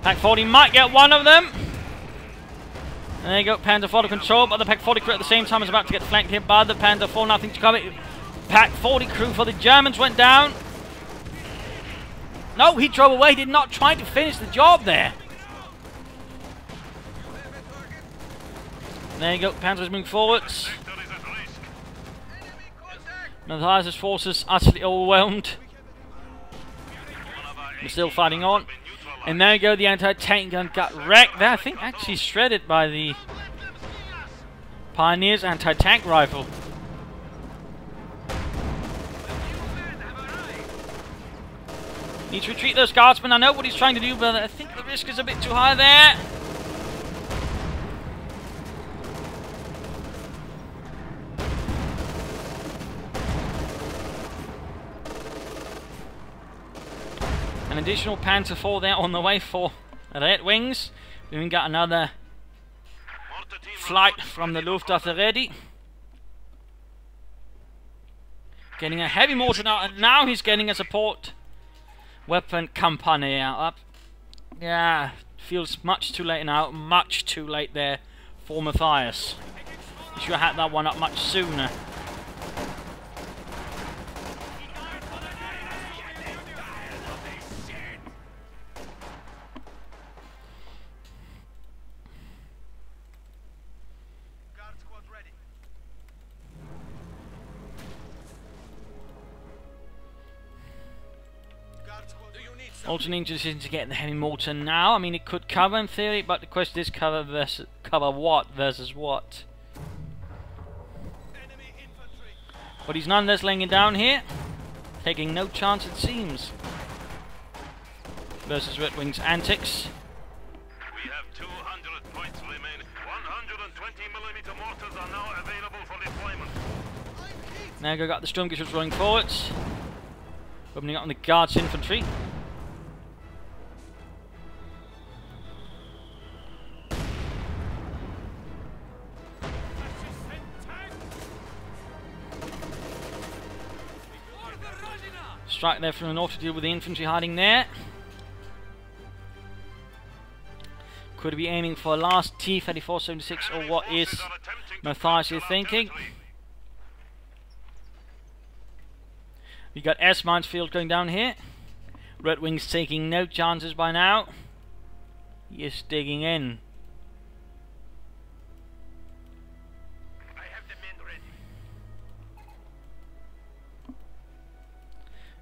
Pack 40 might get one of them. And there you go, Panzer 40 control, but the Pack 40 crew at the same time is about to get flanked here by the Panzer 4. Nothing to cover. Pack 40 crew for the Germans went down. No, he drove away, did not try to finish the job there. There you go, Panzer's moving forwards. Mathiaz's forces utterly overwhelmed. We're still fighting on. And there you go, the anti-tank gun got wrecked there. I think actually shredded by the Pioneers anti-tank rifle. Need to retreat those guardsmen. I know what he's trying to do, but I think the risk is a bit too high there. An additional Panzer IV there on the way for RedxWings. We've got another flight from the Luftwaffe ready. Getting a heavy mortar now, and now he's getting a support weapon company up. Yeah, feels much too late now. Much too late there for Mathiaz. He should have had that one up much sooner. Alternating decision to get the heavy mortar now. I mean, it could cover in theory, but the question is cover what versus what. But he's nonetheless laying it down here, taking no chance it seems. Versus RedxWings' antics. We have 200 points remaining. 120mm mortars are now available for deployment. Now we got the Sturmgeschütz rolling forwards, opening up on the Guards infantry. Strike there from the north to deal with the infantry hiding there. Could he be aiming for a last T-3476, or what is Mathiaz thinking? We got S-mines field going down here. RedxWings taking no chances by now. He is digging in.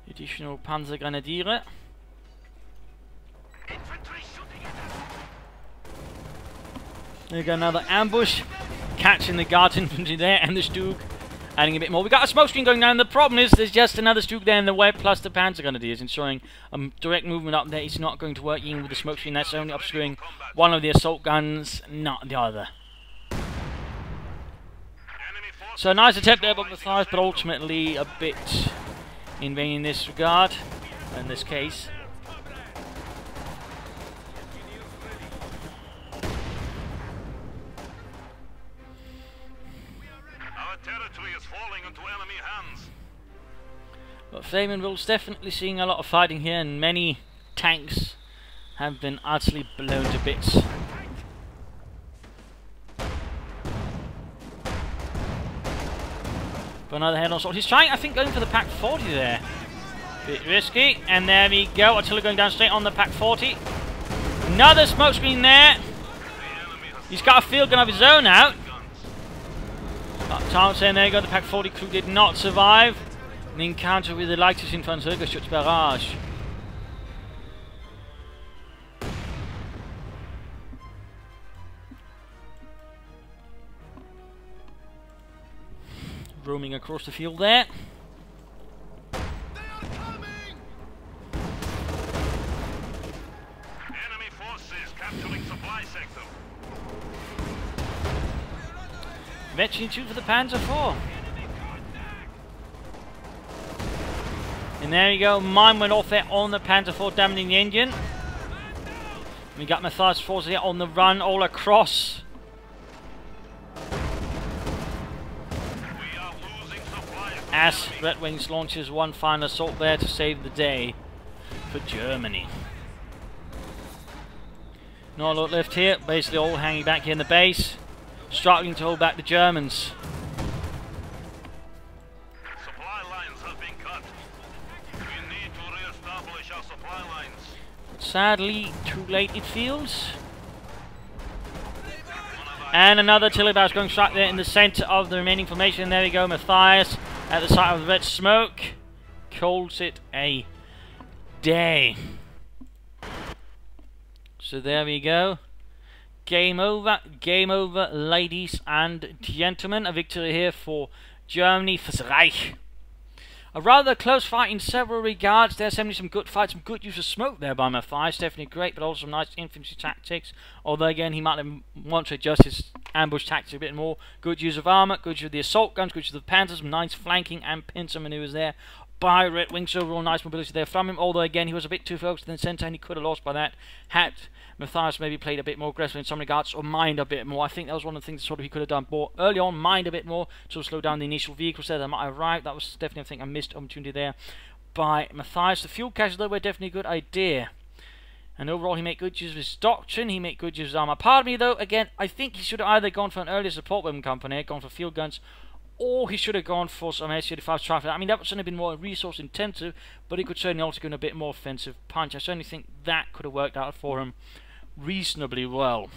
Additional Panzer Grenadiere. There we go, another ambush. Catching the Guards infantry there, and the Stug adding a bit more. We got a smoke screen going down. The problem is there's just another Stug there in the way, plus the Panzer Grenadiers, ensuring direct movement up there is not going to work. Even with the smoke screen, that's only obscuring one of the assault guns, not the other. So a nice attempt there by Mathiaz, but ultimately a bit in vain in this regard, in this case. Our territory is falling into enemy hands. But Flamenville's definitely seeing a lot of fighting here, and many tanks have been utterly blown to bits. Another head on assault. He's trying, I think, going for the Pack 40 there. Bit risky. And there we go. Artillery going down straight on the Pack 40. Another smoke screen there. He's got a field gun of his own out. Tom saying there you go. The Pack 40 crew did not survive the encounter with the lightest Infanteriegeschütz barrage. Roaming across the field there. Enemy forces capturing supply sector. Eventually two for the Panzer IV. And there you go, mine went off there on the Panzer IV, damaging the engine. We got Mathiaz forces here on the run all across. As RedxWings launches one final assault there to save the day for Germany. Not a lot left here, basically all hanging back here in the base, struggling to hold back the Germans. Supply lines have been cut. We need to re-establish our supply lines. Sadly, too late it feels. And another artillery barrage going straight there in the centre of the remaining formation. There we go, Mathiaz at the site of the red smoke. Calls it a day. So there we go. Game over, ladies and gentlemen. A victory here for Germany, for the Reich. A rather close fight in several regards. There's definitely some good fights, some good use of smoke there by Mathiaz. Definitely great, but also some nice infantry tactics. Although again, he might want to adjust his ambush tactics a bit more. Good use of armor, good use of the assault guns, good use of the panzers, some nice flanking and pincer maneuvers there by RedxWings. Overall nice mobility there from him. Although again, he was a bit too focused in the center and he could have lost by that. Had Mathiaz maybe played a bit more aggressive in some regards, or mined a bit more. I think that was one of the things sort of he could have done more early on, mined a bit more to slow down the initial vehicles there that might have arrived. That was definitely, I think, a missed opportunity there by Mathiaz. The fuel caches, though, were definitely a good idea. And overall, he made good use of his doctrine, he made good use of his armor. Part of me, though, again, I think he should have either gone for an earlier support weapon company, gone for field guns, or he should have gone for some S-35 traffic. I mean, that would certainly have been more resource intensive, but he could certainly also give him a bit more offensive punch. I certainly think that could have worked out for him reasonably well.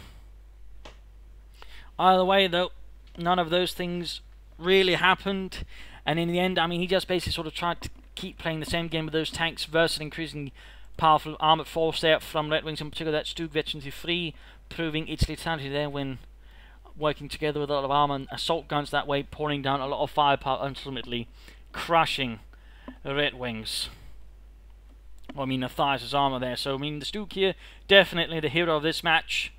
Either way, though, none of those things really happened, and in the end, I mean, he just basically sort of tried to keep playing the same game with those tanks versus increasing powerful armoured force there from RedxWings, in particular that Stug V-23, proving its lethality there when working together with a lot of armour and assault guns that way, pouring down a lot of firepower, ultimately crushing RedxWings. Well, I mean, Mathiaz's armor there. So, I mean, the Stug here, definitely the hero of this match.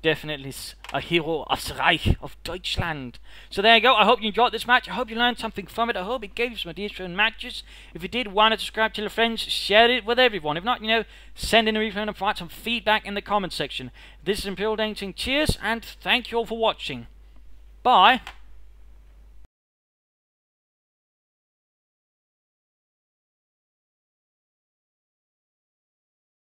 Definitely a hero of the Reich of Deutschland. So there you go. I hope you enjoyed this match. I hope you learned something from it. I hope it gave you some ideas for matches. If you did, why not subscribe, tell your friends, share it with everyone. If not, you know, send in a replay and provide some feedback in the comment section. This is Imperial Dane saying cheers and thank you all for watching. Bye.